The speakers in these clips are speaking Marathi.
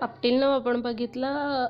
अप टिल नाव आपण बघितलं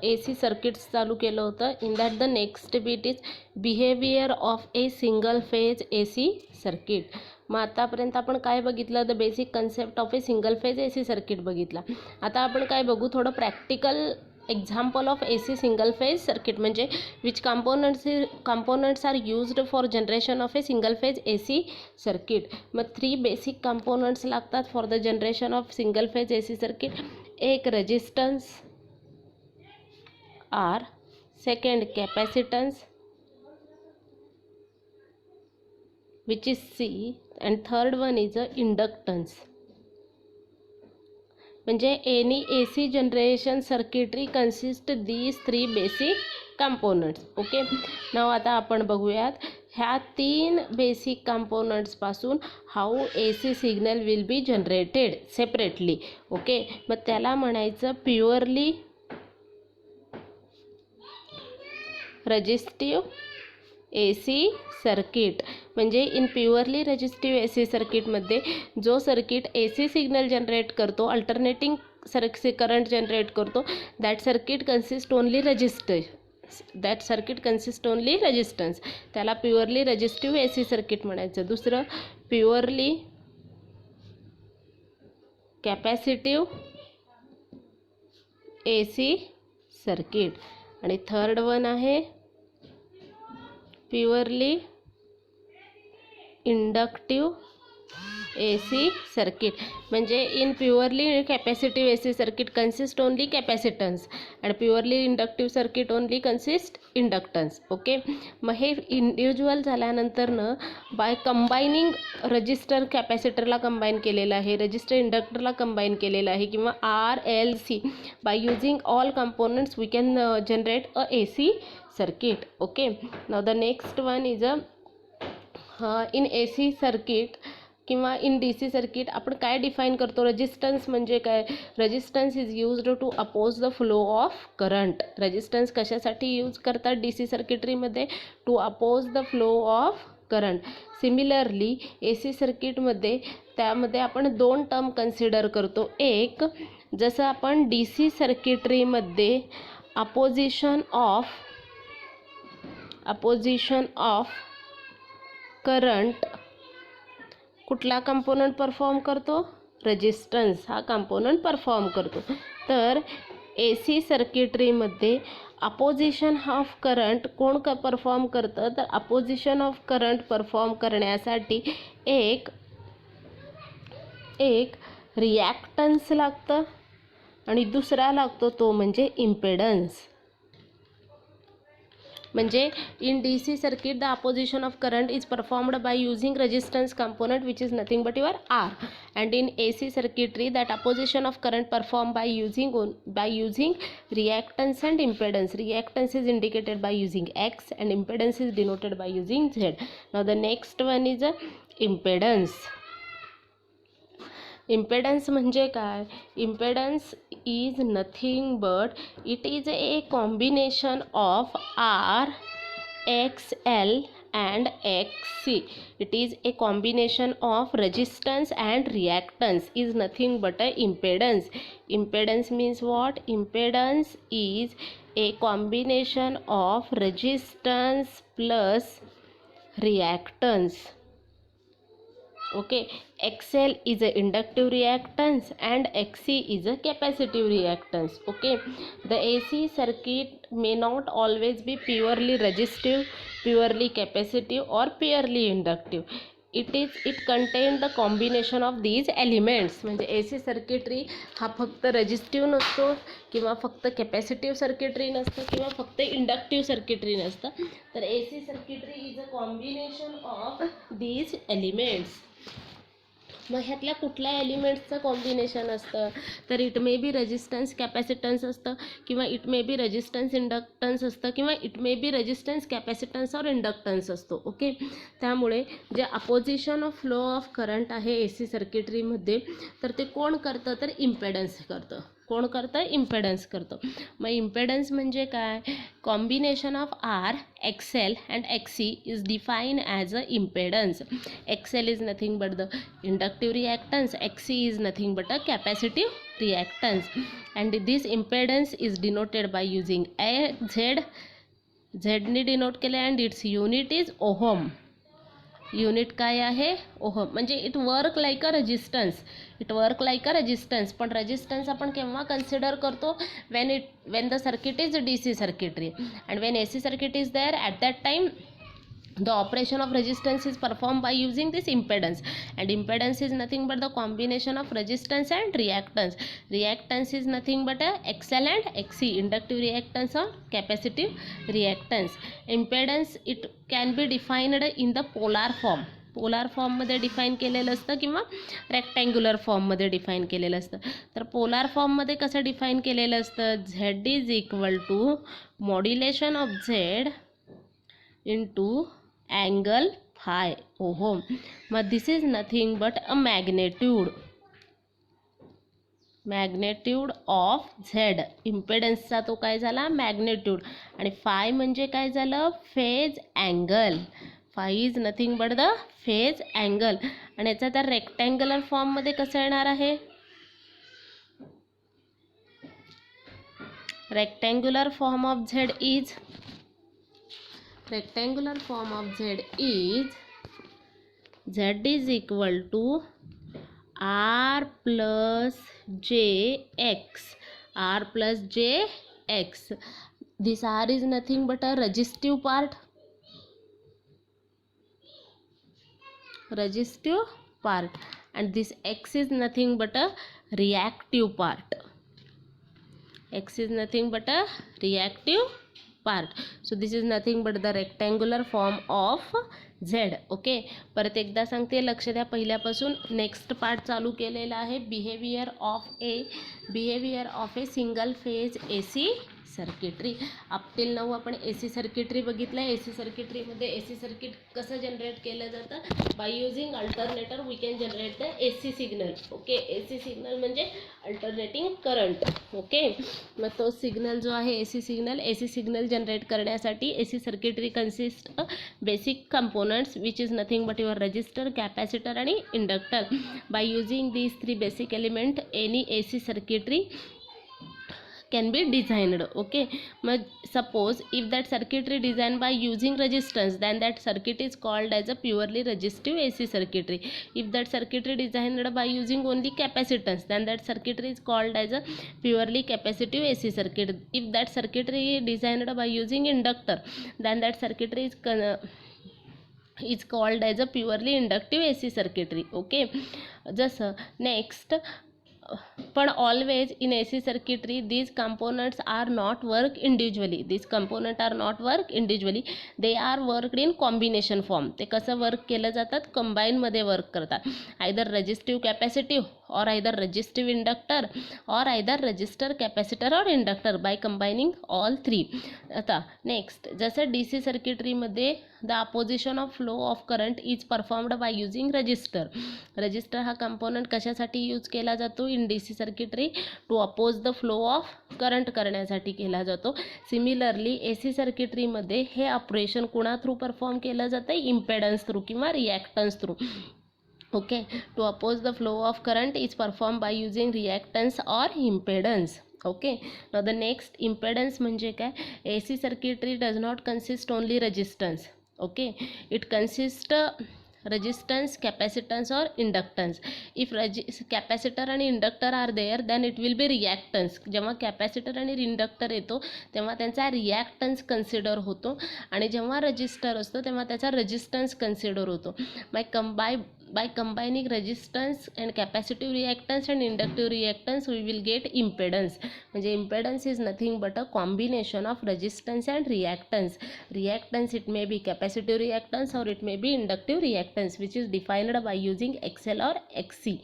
AC सर्किट्स चालू केलं होतं. In that the next beat is behaviour of a single phase AC circuit. मग आतापर्यंत आपण काय बघितलं, the basic concept of a single phase AC circuit बघितला. आता आपण काय बघू, थोडं practical example of AC single phase circuit, म्हणजे which components are used for generation of a single phase AC circuit. मग 3 बेसिक कंपोनंट्स लागतात for the generation of single phase AC circuit. एक resistance R, second capacitance which is C, and third one is a inductance. म्हणजे any AC generation circuitry consist these 3 basic components. Okay, नाव आता आपण बघूयात ह्या 3 बेसिक कंपोनंट्स पासून how AC signal will be generated separately. Okay, मग त्याला म्हणायचं प्युअरली रेजिस्टिव्ह AC सर्किट. म्हणजे इन प्युअरली रेजिस्टिव्ह AC सर्किटमध्ये जो सर्किट AC सिग्नल जनरेट करतो, अल्टरनेटिंग करंट जनरेट करतो, that circuit consist only resistance. त्याला प्युअरली रेजिस्टिव्ह AC सर्किट म्हणायचं. दुसरं प्युअरली कॅपॅसिटिव्ह AC सर्किट. आणि थर्ड वन आहे प्युअरली इंडक्टिव्ह AC सर्किट. म्हणजे in purely capacitive AC circuit consist only capacitance and purely inductive circuit only consist inductance. Okay, मग हे इंडिव्हिज्युअल झाल्यानंतरनं बाय कंबायनिंग रजिस्टर कॅपॅसिटरला कंबाईन केलेलं आहे, रजिस्टर इंडक्टरला कंबाईन केलेलं आहे, किंवा RLC by using all components we can generate a AC circuit. Okay, now the next one is in AC circuit किंवा इन DC सर्किट आपण काय डिफाईन करतो, रेजिस्टन्स म्हणजे काय. Resistance is used to oppose the flow of current. Resistance कशासाठी यूज करतात DC सर्किटरीमध्ये, to oppose the flow of current. Similarly AC सर्किटमध्ये त्यामध्ये आपण 2 टर्म कन्सिडर करतो. एक, जसं आपण DC सर्किटरीमध्ये अपोजिशन ऑफ करंट कुठला कंपोनंट परफॉर्म करतो, रेजिस्टन्स हा कंपोनंट परफॉर्म करतो. तर AC सर्किटरीमध्ये अपोजिशन ऑफ करंट कोण परफॉर्म करतं, तर अपोजिशन ऑफ करंट परफॉर्म करण्यासाठी एक रिॲक्टन्स लागतं आणि दुसरा लागतो तो म्हणजे इम्पेडन्स. म्हणजे in DC circuit the opposition of current is performed by using resistance component which is nothing but your R, and in AC circuitry that opposition of current performed by using reactance and impedance. Reactance is indicated by using X and impedance is denoted by using Z. Now the next one is impedance. Impedance म्हणजे काय, impedance is nothing but it is a combination of R, XL and XC. It is a combination of resistance and reactance is nothing but a impedance. Impedance means what? Impedance is a combination of resistance plus reactance. Okay, XL is a inductive reactance and XC is a capacitive reactance. Okay, the AC circuit may not always be purely resistive, purely capacitive or purely inductive. It contains the combination of these elements. म्हणजे AC सर्किटरी हा फक्त रेजिस्टिव्ह नसतो किंवा फक्त कॅपॅसिटिव्ह सर्किटरी नसतं किंवा फक्त इंडक्टिव्ह सर्किटरी नसतं. तर AC circuitry is a combination of these elements. मग ह्यातल्या कुठल्या एलिमेंट्सचं कॉम्बिनेशन असतं, तर it may be resistance capacitance असतं, किंवा it may be resistance inductance असतं, किंवा it may be resistance capacitance और इंडक्टन्स असतो. ओके, त्यामुळे जे opposition of flow of current आहे AC सर्किटरीमध्ये, तर ते कोण करतं, तर इम्पेडन्स करतं. कोण करतं? इम्पेडन्स करतो. मग इम्पेडन्स म्हणजे काय? Combination of R, XL and XC is define as a impedance. XL is nothing but the inductive reactance, XC is nothing but a capacitive reactance, and this impedance is denoted by using a Z. झेडने डिनोट केले and its unit is ohm. Unit काय आहे? ओहम. म्हणजे it work like a resistance. It work like a resistance. पण रेजिस्टन्स आपण केव्हा कन्सिडर करतो? When the circuit is DC circuitry and when AC circuit is there, at that time the operation of resistance is performed by using this impedance, and impedance is nothing but the combination of resistance and reactance. Reactance is nothing but a XL and XC, inductive reactance or capacitive reactance. Impedance, it can be defined in the polar form. Polar फॉर्ममध्ये डिफाईन केलेलं असतं किंवा रेक्टँग्युलर फॉर्ममध्ये डिफाईन केलेलं असतं. तर पोलार फॉर्ममध्ये कसं डिफाईन केलेलं असतं? Z is equal to modulation of Z into angle phi ohm. But this is nothing but a magnitude of Z. इम्पेडन्सचा तो काय झाला? मॅग्नेट्यूड. आणि फाय म्हणजे काय झालं? Phase angle. Five is nothing but the phase angle. आणि याचा त्या रेक्टँग्युलर फॉर्ममध्ये कसं येणार आहे? Rectangular form of Z is Z is equal to R plus JX. R plus JX. This R is nothing but a resistive part. And this X is nothing but a reactive part. X is nothing but a reactive part. So this is nothing but the rectangular form of Z. Okay, परत एकदा सांगते, लक्ष द्या. पहिल्यापासून नेक्स्ट पार्ट चालू केलेला आहे. Behaviour of a single phase AC circuitry. Up till now आपण AC सर्किटरी बघितलं. AC सर्किटरीमध्ये AC सर्किट कसं जनरेट केलं जातं? By using alternator we can generate the AC signal. Okay, AC signal म्हणजे अल्टरनेटिंग करंट. ओके, मग तो सिग्नल जो आहे AC सिग्नल जनरेट करण्यासाठी AC circuitry consist basic components which is nothing but your resistor, capacitor आणि inductor. By using these 3 basic element any AC circuitry can be designed. Okay, suppose if that circuitry designed by using resistance, then that circuit is called as a purely resistive AC circuitry. If that circuitry designed by using only capacitance, then that circuitry is called as a purely capacitive AC circuit. If that circuitry designed by using inductor, then that circuitry is called as a purely inductive AC circuitry. Okay, just next, पण always in AC circuitry these components are not work individually. They are worked in combination form. ते कसं वर्क केलं जातात? कंबाईन मध्ये वर्क करतात. Either resistive capacitive or either resistive inductor or either resistor, capacitor or inductor by combining all three. आता नेक्स्ट, जसं DC सर्किटरीमध्ये the opposition of flow of current is performed by using resistor. Resistor हा कंपोनंट कशासाठी यूज केला जातो? In DC circuitry to oppose the flow of current करण्यासाठी केला जातो. सिमिलरली AC सर्किटरीमध्ये हे ऑपरेशन कुणा थ्रू परफॉर्म केलं जातं? इम्पेडन्स थ्रू किंवा reactance through. Okay, to oppose the flow of current is performed by using reactance or impedance. Okay, now the next, impedance म्हणजे काय? AC circuitry does not consist only resistance. Okay, it consists resistance, capacitance or inductance. If capacitor and inductor are there, then it will be reactance. जेव्हा कॅपॅसिटर आणि इंडक्टर येतो तेव्हा त्यांचा रिॲक्टन्स कन्सिडर होतो, आणि जेव्हा रजिस्टर असतो तेव्हा त्याचा रेजिस्टन्स कन्सिडर होतो. By combining resistance and capacitive reactance and inductive reactance, we will get impedance. म्हणजे impedance is nothing but a combination of resistance and reactance. Reactance, it may be capacitive reactance or it may be inductive reactance, which is defined by using XL or XC.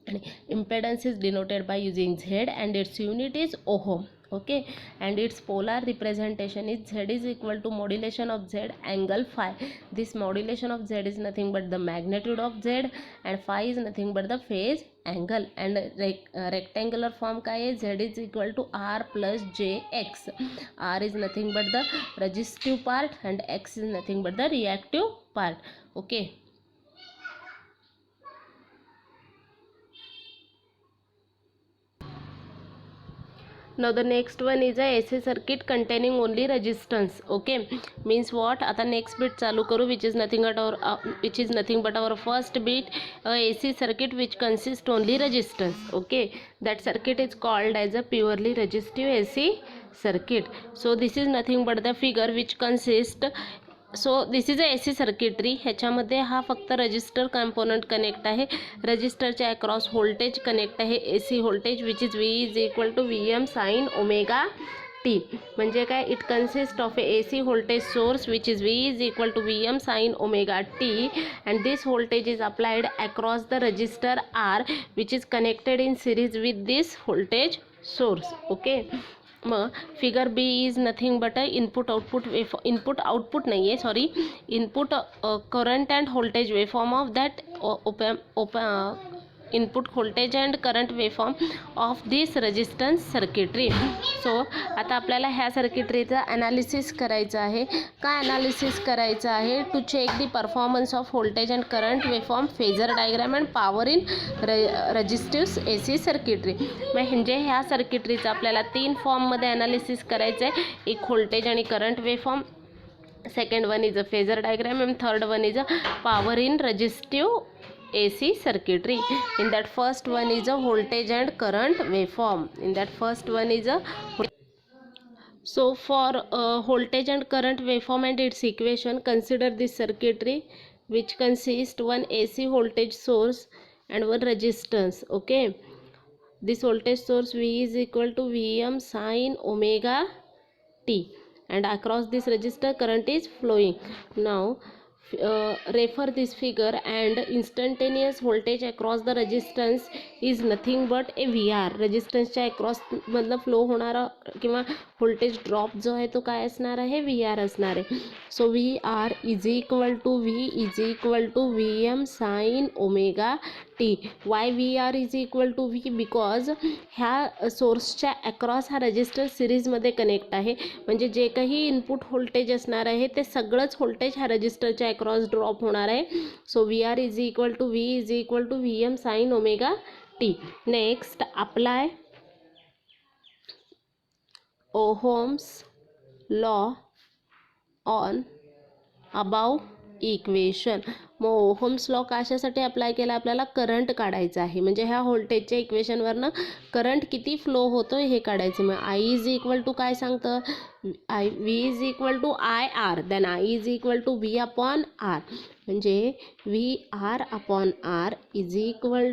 and impedance is denoted by using Z and its unit is ohm. Okay, and its polar representation is Z is equal to modulation of Z angle phi. This modulation of Z is nothing but the magnitude of Z and phi is nothing but the phase angle. And rectangular form का है, Z is equal to R plus JX. R is nothing but the resistive part and X is nothing but the reactive part. Okay. Now the next one is a AC circuit containing only resistance. Okay, means what? आता next bit चालू करू, which is nothing but our first bit, AC circuit which consists only resistance. Okay, that circuit is called as a purely resistive AC circuit. So this is nothing but the figure which consists. So this is a AC circuitry. ह्याच्यामध्ये हा फक्त रजिस्टर कंपोनंट कनेक्ट आहे. रजिस्टरच्या अक्रॉस व्होल्टेज कनेक्ट आहे, AC voltage which is V is equal to V M sine omega T. म्हणजे काय? It consist of a AC voltage source which is V is equal to V M sine omega T and this voltage is applied across the resistor R which is connected in series with this voltage source. Okay, मग figure B is nothing but input output नाही आहे, sorry, input current and voltage waveform of that input voltage and current waveform of this resistance circuitry. So आता आपल्याला ह्या सर्किटरीचं ॲनालिसिस करायचं आहे. काय ॲनालिसिस करायचं आहे? To check the performance of voltage and current waveform, phasor diagram and power in resistive AC circuitry. म्हणजे ह्या सर्किटरीचं आपल्याला 3 फॉर्ममध्ये ॲनालिसिस करायचं आहे. एक व्होल्टेज आणि current waveform, second one is a phasor diagram and third one is a power in resistive AC circuitry. In that first one is a voltage and current waveform. So for voltage and current waveform and its equation, consider this circuitry which consists one AC voltage source and one resistance. Okay, this voltage source V is equal to Vm sin omega t and across this resistor current is flowing. Now refer this figure and instantaneous voltage across the resistance is nothing but a VR. रेजिस्टन्सच्या अक्रॉस मधलं फ्लो होणारा किंवा व्होल्टेज ड्रॉप जो आहे तो काय असणार आहे? VR असणार आहे. So VR is equal to V M sine omega T. Why VR is equal to V? Because ह्या सोर्सच्या अक्रॉस हा रेजिस्टर सिरीजमध्ये कनेक्ट आहे. म्हणजे जे काही इनपुट व्होल्टेज असणार आहे ते सगळंच व्होल्टेज ह्या रेजिस्टरच्या अक्रॉस ड्रॉप होणार आहे. So VR is equal to V M sine omega T. Next apply ohm's law on above equation. मग ओहम्स लॉ कशासाठी अप्लाय केला? आपल्याला करंट काढायचं आहे. म्हणजे ह्या व्होल्टेजच्या इक्वेशनवरनं करंट किती फ्लो होतो हे काढायचं. मग आय इज इक्वल टू काय सांगतं? V is equal to I R, then I is equal to V upon R. म्हणजे V R upon R is equal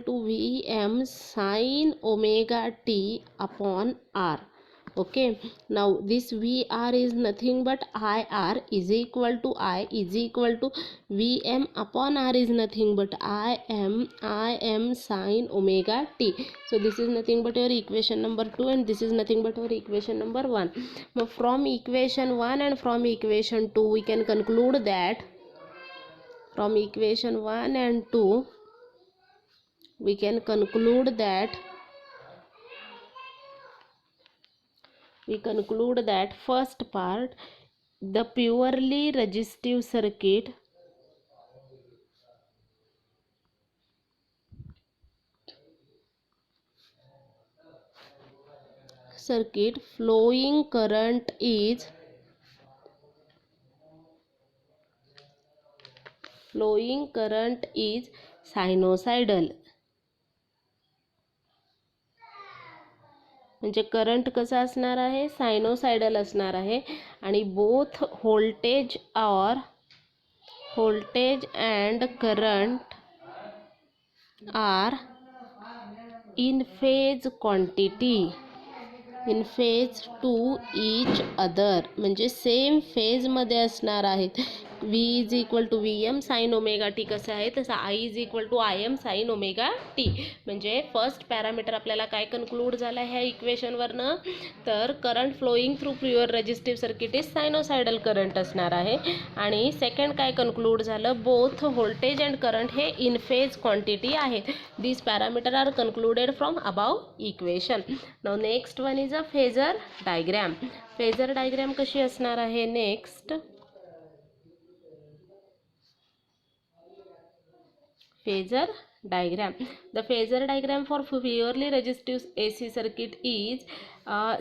to V M sine omega T upon R. Okay, now this VR is nothing but IR is equal to VM upon R is nothing but I am sin omega t. So this is nothing but your equation number 2 and this is nothing but your equation number 1. Now from equation 1 and from equation 2 we can conclude that from equation 1 and 2 we can conclude that first part, the purely resistive circuit flowing current is sinusoidal. म्हणजे करंट कसा असणार आहे? सायनोसायडल असणार आहे. आणि both voltage and current are in phase quantity in phase to each other. म्हणजे सेम फेजमध्ये असणार आहेत. V is equal to VM sine omega t कसं आहे तसं I is equal to IM sine omega T. म्हणजे फर्स्ट पॅरामीटर आपल्याला काय कन्क्लूड झालं ह्या इक्वेशनवरनं, तर current flowing through pure resistive circuit is sinusoidal current असणार आहे. आणि सेकंड काय कन्क्लूड झालं, बोथ व्होल्टेज अँड करंट हे इन फेज क्वांटिटी आहेत. This parameter are concluded from above equation. Now next one is a phasor diagram. Phasor diagram कशी असणार आहे next, phasor diagram. The phasor diagram for purely resistive AC circuit is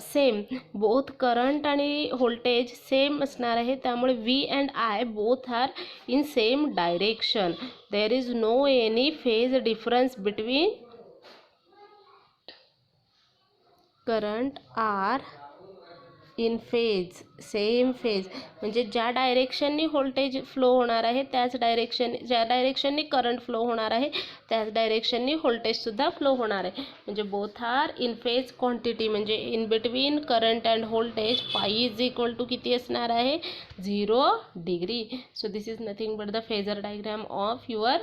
same. Both current आणि voltage same असणार आहे, त्यामुळे V and I both are in same direction. There is no any phase difference between current are in phase, same phase. म्हणजे ज्या डायरेक्शननी व्होल्टेज फ्लो होणार आहे त्याच डायरेक्शन, ज्या डायरेक्शननी करंट फ्लो होणार आहे त्याच डायरेक्शननी व्होल्टेजसुद्धा फ्लो होणार आहे. म्हणजे both are in phase quantity. म्हणजे in between current and voltage pi is equal to किती असणार आहे, 0 degree. So this is nothing but the phasor diagram of your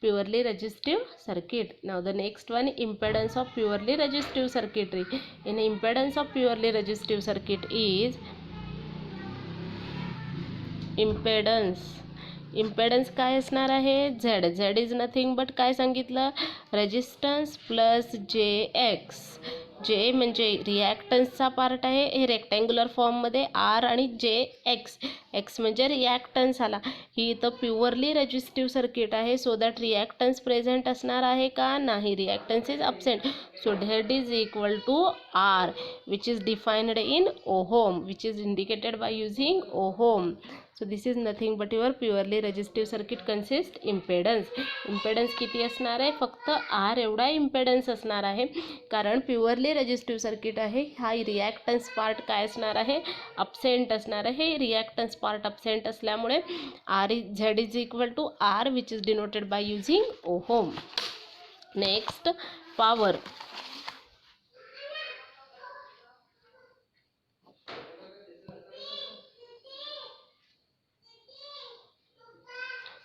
purely resistive circuit. Now the next one, impedance of purely resistive circuitry. In impedance of purely resistive circuit is impedance काय असणार आहे, Z इज नथिंग बट काय सांगितलं, रेजिस्टन्स प्लस JX. जे म्हणजे रिॲक्टन्सचा पार्ट आहे, हे रेक्टँग्युलर फॉर्ममध्ये R आणि X म्हणजे रिॲक्टन्स आला. ही इथं प्युअरली रेजिस्टिव्ह सर्किट आहे, सो दॅट रिॲक्टन्स प्रेझेंट असणार आहे का, नाही, reactance is absent. So Z is equal to R which is defined in ohm, which is indicated by using ohm. So this is nothing but your purely resistive circuit consist impedance. Impedance किती असणार आहे, फक्त R एवढा इम्पेडन्स असणार आहे, कारण प्युअरली रेजिस्टिव्ह सर्किट आहे. हा रिॲक्टन्स पार्ट काय असणार आहे, अब्सेंट असणार आहे. रिॲक्टन्स पार्ट अब्सेंट असल्यामुळे Z is equal to R which is denoted by using ohm. Next, power.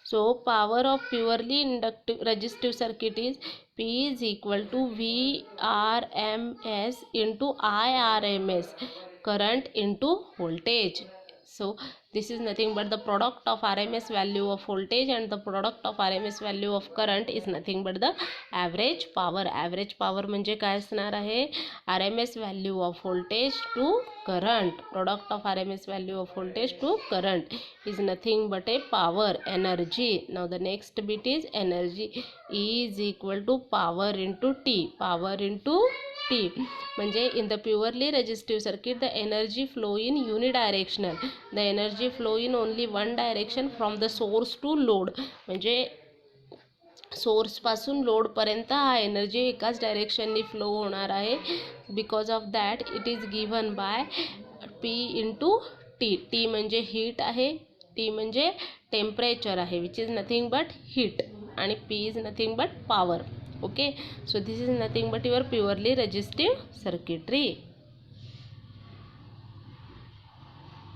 So power of purely inductive resistive circuit is P is equal to VRMS into IRMS, current into voltage. So this is nothing but the product of RMS value of voltage and the product of RMS value of current is nothing but the average power. Average power म्हणजे काय असणार आहे, RMS value of voltage to current. Product of RMS value of voltage to current is nothing but a power, energy. Now the next bit is energy. E is equal to power into T. Power into T. म्हणजे in the purely resistive circuit the energy flow in unidirectional. The energy flow in only one direction from the source to load. म्हणजे सोर्सपासून लोडपर्यंत हा एनर्जी एकाच डायरेक्शननी फ्लो होणार आहे. Because of that it is given bye P into T. T म्हणजे हीट आहे, टी म्हणजे टेम्परेचर आहे, which is nothing but heat, आणि P is nothing but power. Okay, so this is nothing but your purely resistive circuitry.